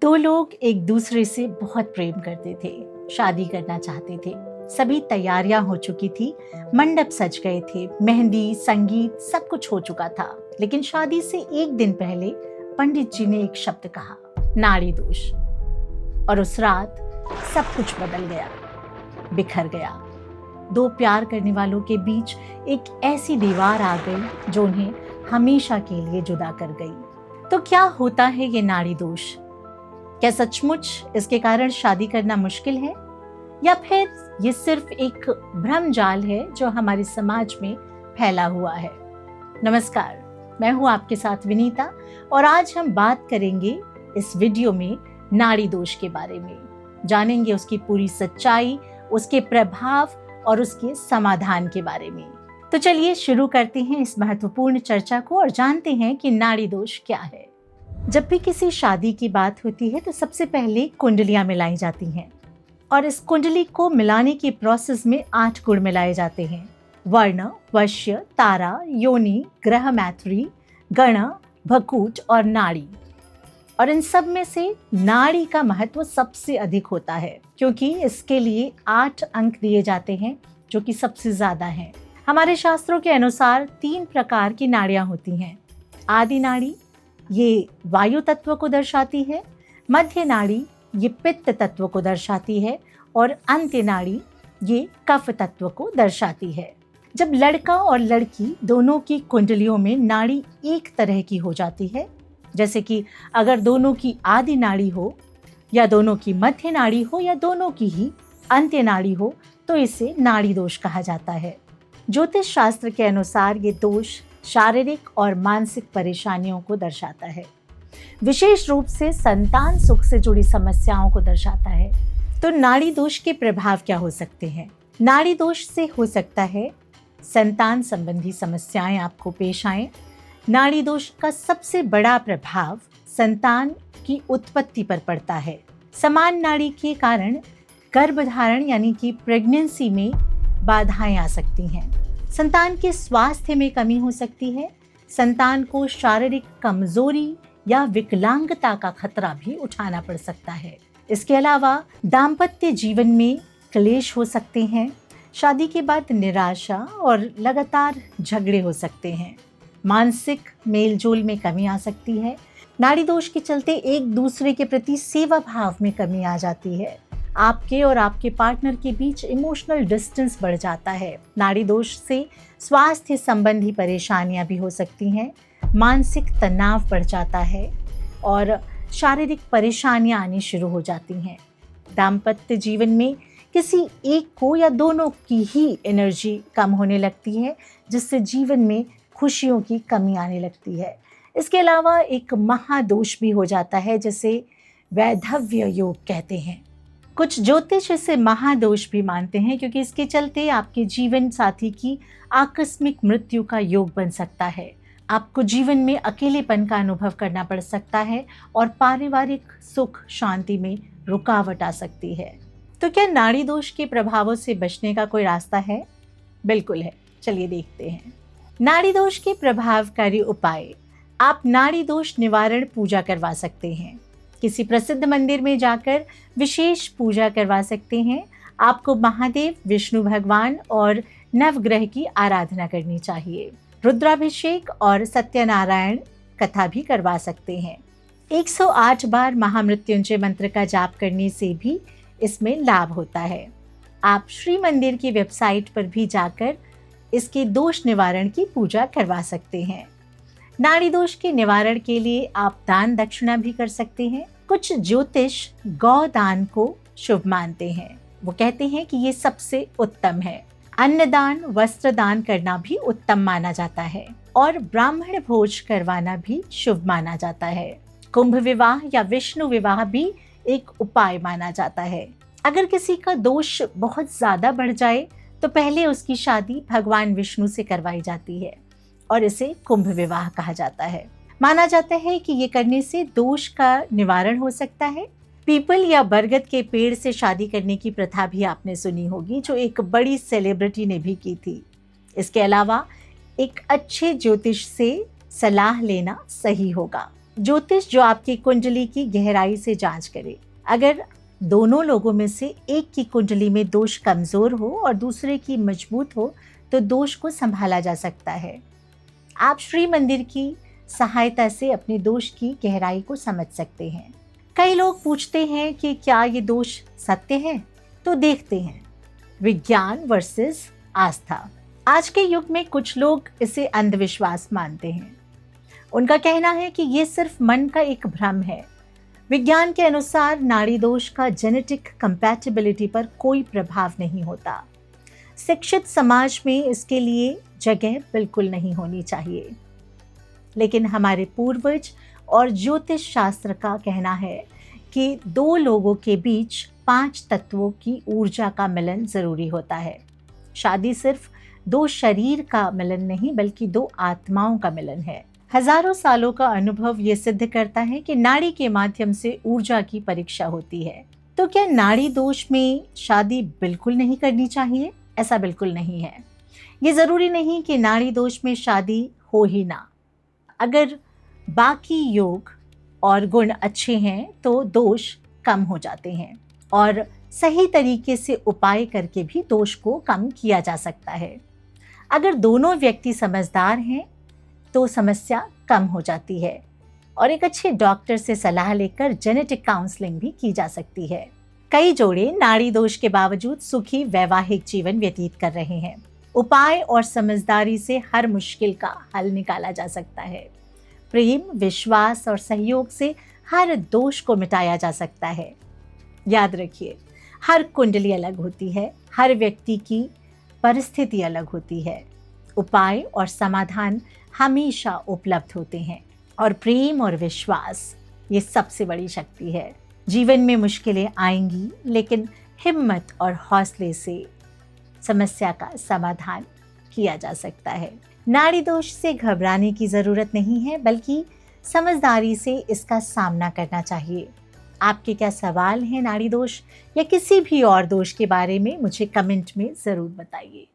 दो लोग एक दूसरे से बहुत प्रेम करते थे, शादी करना चाहते थे। सभी तैयारियां हो चुकी थी, मंडप सज गए थे, मेहंदी, संगीत सब कुछ हो चुका था। लेकिन शादी से एक दिन पहले पंडित जी ने एक शब्द कहा, नाड़ी दोष। और उस रात सब कुछ बदल गया, बिखर गया। दो प्यार करने वालों के बीच एक ऐसी दीवार आ गई जो उन्हें हमेशा के लिए जुदा कर गई। तो क्या होता है ये नाड़ी दोष? क्या सचमुच इसके कारण शादी करना मुश्किल है, या फिर ये सिर्फ एक भ्रम जाल है जो हमारे समाज में फैला हुआ है? नमस्कार, मैं हूं आपके साथ विनीता और आज हम बात करेंगे इस वीडियो में नाड़ी दोष के बारे में। जानेंगे उसकी पूरी सच्चाई, उसके प्रभाव और उसके समाधान के बारे में। तो चलिए शुरू करते हैं इस महत्वपूर्ण चर्चा को और जानते हैं कि नाड़ी दोष क्या है। जब भी किसी शादी की बात होती है तो सबसे पहले कुंडलियां मिलाई जाती हैं और इस कुंडली को मिलाने की प्रोसेस में 8 गुण मिलाए जाते हैं। वर्ण, वश्य, तारा, योनि, ग्रह मैत्री, गण, भकूट और नाड़ी। और इन सब में से नाड़ी का महत्व सबसे अधिक होता है क्योंकि इसके लिए 8 अंक दिए जाते हैं जो कि सबसे ज्यादा हैं। हमारे शास्त्रों के अनुसार 3 प्रकार की नाड़ियां होती हैं। आदि नाड़ी ये वायु तत्व को दर्शाती है, मध्य नाड़ी ये पित्त तत्व को दर्शाती है और अंत्य नाड़ी ये कफ तत्व को दर्शाती है। जब लड़का और लड़की दोनों की कुंडलियों में नाड़ी एक तरह की हो जाती है, जैसे कि अगर दोनों की आदि नाड़ी हो या दोनों की मध्य नाड़ी हो या दोनों की ही अंत्य नाड़ी हो, तो इसे नाड़ी दोष कहा जाता है। ज्योतिष शास्त्र के अनुसार ये दोष शारीरिक और मानसिक परेशानियों को दर्शाता है, विशेष रूप से संतान सुख से जुड़ी समस्याओं को दर्शाता है। तो नाड़ी दोष के प्रभाव क्या हो सकते हैं? नाड़ी दोष से हो सकता है संतान संबंधी समस्याएं आपको पेश आएं। नाड़ी दोष का सबसे बड़ा प्रभाव संतान की उत्पत्ति पर पड़ता है। समान नाड़ी के कारण गर्भधारण यानी कि प्रेगनेंसी में बाधाएं आ सकती हैं। संतान के स्वास्थ्य में कमी हो सकती है। संतान को शारीरिक कमजोरी या विकलांगता का खतरा भी उठाना पड़ सकता है। इसके अलावा दाम्पत्य जीवन में क्लेश हो सकते हैं। शादी के बाद निराशा और लगातार झगड़े हो सकते हैं। मानसिक मेलजोल में कमी आ सकती है। नाड़ी दोष के चलते एक दूसरे के प्रति सेवा भाव में कमी आ जाती है। आपके और आपके पार्टनर के बीच इमोशनल डिस्टेंस बढ़ जाता है। नाड़ी दोष से स्वास्थ्य संबंधी परेशानियां भी हो सकती हैं। मानसिक तनाव बढ़ जाता है और शारीरिक परेशानियां आनी शुरू हो जाती हैं। दाम्पत्य जीवन में किसी एक को या दोनों की ही एनर्जी कम होने लगती है, जिससे जीवन में खुशियों की कमी आने लगती है। इसके अलावा एक महादोष भी हो जाता है जिसे वैधव्य योग कहते हैं। कुछ ज्योतिष इसे महादोष भी मानते हैं क्योंकि इसके चलते आपके जीवन साथी की आकस्मिक मृत्यु का योग बन सकता है। आपको जीवन में अकेलेपन का अनुभव करना पड़ सकता है और पारिवारिक सुख शांति में रुकावट आ सकती है। तो क्या नाड़ी दोष के प्रभावों से बचने का कोई रास्ता है? बिल्कुल है, चलिए देखते हैं। नाड़ी दोष के प्रभावकारी उपाय। आप नाड़ी दोष निवारण पूजा करवा सकते हैं। किसी प्रसिद्ध मंदिर में जाकर विशेष पूजा करवा सकते हैं। आपको महादेव, विष्णु भगवान और नवग्रह की आराधना करनी चाहिए। रुद्राभिषेक और सत्यनारायण कथा भी करवा सकते हैं। 108 बार महामृत्युंजय मंत्र का जाप करने से भी इसमें लाभ होता है। आप श्री मंदिर की वेबसाइट पर भी जाकर इसके दोष निवारण की पूजा करवा सकते हैं। नाड़ी दोष के निवारण के लिए आप दान दक्षिणा भी कर सकते हैं। कुछ ज्योतिष गौ दान को शुभ मानते हैं। वो कहते हैं कि ये सबसे उत्तम है। अन्नदान, वस्त्र दान करना भी उत्तम माना जाता है और ब्राह्मण भोज करवाना भी शुभ माना जाता है। कुंभ विवाह या विष्णु विवाह भी एक उपाय माना जाता है। अगर किसी का दोष बहुत ज्यादा बढ़ जाए तो पहले उसकी शादी भगवान विष्णु से करवाई जाती है और इसे कुंभ विवाह कहा जाता है। माना जाता है कि ये करने से दोष का निवारण हो सकता है। पीपल या बरगद के पेड़ से शादी करने की प्रथा भी आपने सुनी होगी, जो एक बड़ी सेलिब्रिटी ने भी की थी। इसके अलावा एक अच्छे ज्योतिष से सलाह लेना सही होगा। ज्योतिष जो आपकी कुंडली की गहराई से जांच करे। अगर दोनों लोगों में से एक की कुंडली में दोष कमजोर हो और दूसरे की मजबूत हो तो दोष को संभाला जा सकता है। आप श्री मंदिर की सहायता से अपने दोष की गहराई को समझ सकते हैं। कई लोग पूछते हैं कि क्या ये दोष सत्य है? तो देखते हैं, विज्ञान वर्सेस आस्था। आज के युग में कुछ लोग इसे अंधविश्वास मानते हैं। उनका कहना है कि ये सिर्फ मन का एक भ्रम है। विज्ञान के अनुसार नाड़ी दोष का जेनेटिक कंपैटिबिलिटी पर कोई प्रभाव नहीं होता। शिक्षित समाज में इसके लिए जगह बिल्कुल नहीं होनी चाहिए। लेकिन हमारे पूर्वज और ज्योतिष शास्त्र का कहना है कि दो लोगों के बीच 5 तत्वों की ऊर्जा का मिलन जरूरी होता है। शादी सिर्फ 2 शरीर का मिलन नहीं बल्कि 2 आत्माओं का मिलन है। हजारों सालों का अनुभव ये सिद्ध करता है कि नाड़ी के माध्यम से ऊर्जा की परीक्षा होती है। तो क्या नाड़ी दोष में शादी बिल्कुल नहीं करनी चाहिए? ऐसा बिल्कुल नहीं है। ये जरूरी नहीं कि नाड़ी दोष में शादी हो ही ना। अगर बाकी योग और गुण अच्छे हैं तो दोष कम हो जाते हैं और सही तरीके से उपाय करके भी दोष को कम किया जा सकता है। अगर दोनों व्यक्ति समझदार हैं तो समस्या कम हो जाती है और एक अच्छे डॉक्टर से सलाह लेकर जेनेटिक काउंसलिंग भी की जा सकती है। कई जोड़े नाड़ी दोष के बावजूद सुखी वैवाहिक जीवन व्यतीत कर रहे हैं। उपाय और समझदारी से हर मुश्किल का हल निकाला जा सकता है। प्रेम, विश्वास और सहयोग से हर दोष को मिटाया जा सकता है। याद रखिए, हर कुंडली अलग होती है, हर व्यक्ति की परिस्थिति अलग होती है। उपाय और समाधान हमेशा उपलब्ध होते हैं और प्रेम और विश्वास ये सबसे बड़ी शक्ति है। जीवन में मुश्किलें आएंगी लेकिन हिम्मत और हौसले से समस्या का समाधान किया जा सकता है। नाड़ी दोष से घबराने की ज़रूरत नहीं है बल्कि समझदारी से इसका सामना करना चाहिए। आपके क्या सवाल हैं नाड़ी दोष या किसी भी और दोष के बारे में मुझे कमेंट में ज़रूर बताइए।